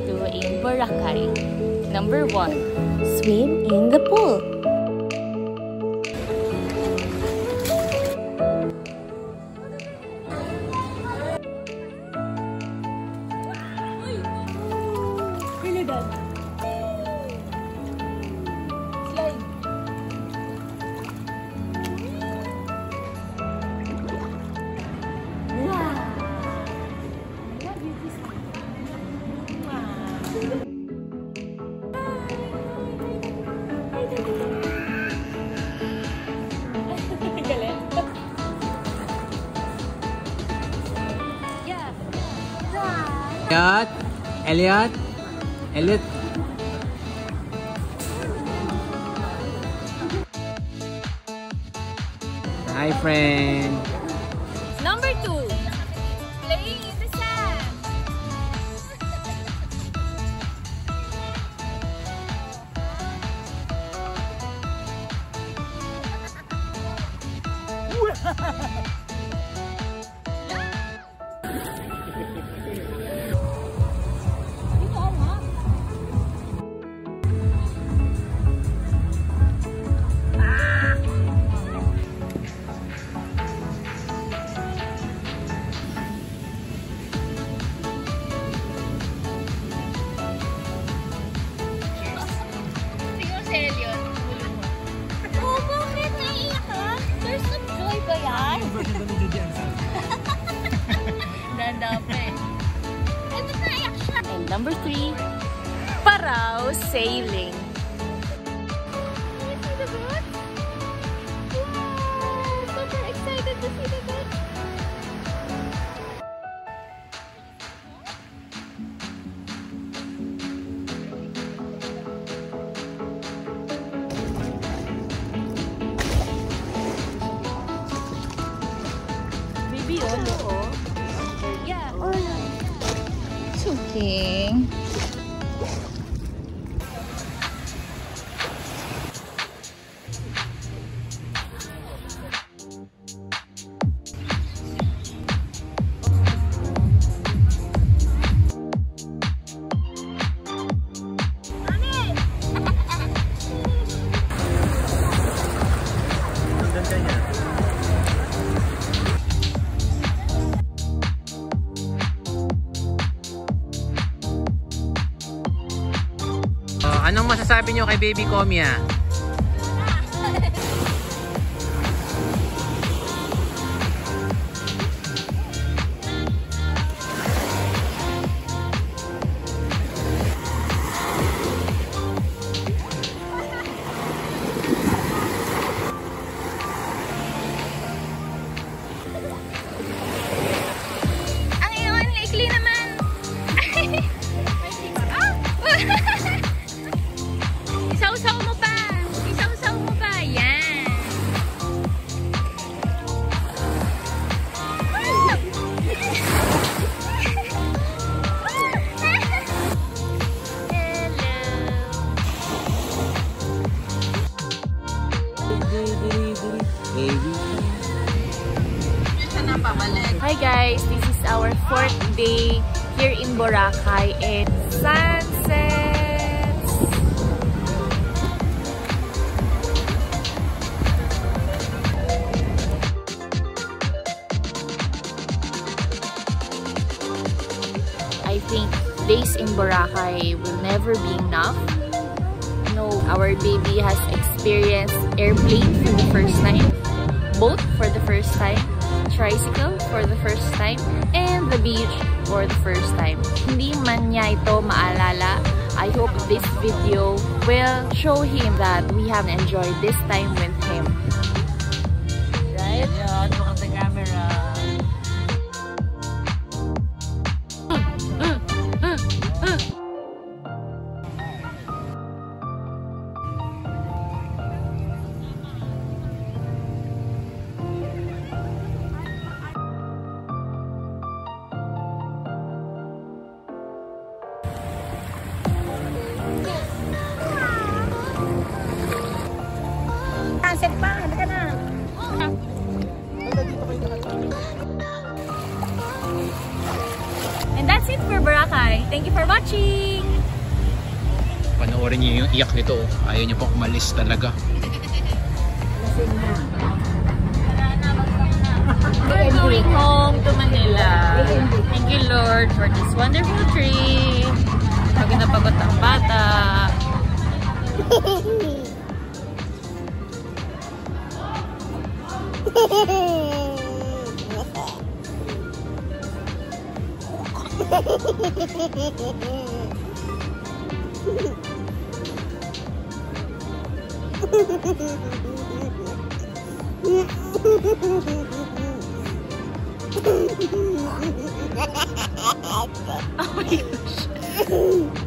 do in Boracay. Number 1. Swim in the pool. Elliot. Hi, friend. Number 2. Playing in the sand. And number 3, Parao sailing. Super excited to see the boat. Maybe oh. Yeah. It's okay. Anong masasabi nyo kay Baby Comia? Ang iyon, likli naman. Isaw-saw mo pa. Isaw-saw mo pa. Yan. Hi guys, this is our 4th day here in Boracay and sunsets. I think days in Boracay will never be enough. No, our baby has experienced airplane for the first time, boat for the first time, tricycle for the first time, and the beach for the first time. Hindi man niya ito maalala, I hope this video will show him that we have enjoyed this time with him. Right? Yeah, look at the camera. And that's it for Boracay. Thank you for watching! Panoorin niyo yung iyak nito. Ayaw niyo pang umalis talaga. We're going home to Manila. Thank you, Lord, for this wonderful trip. Pagod na pagod ang bata. Oh my gosh.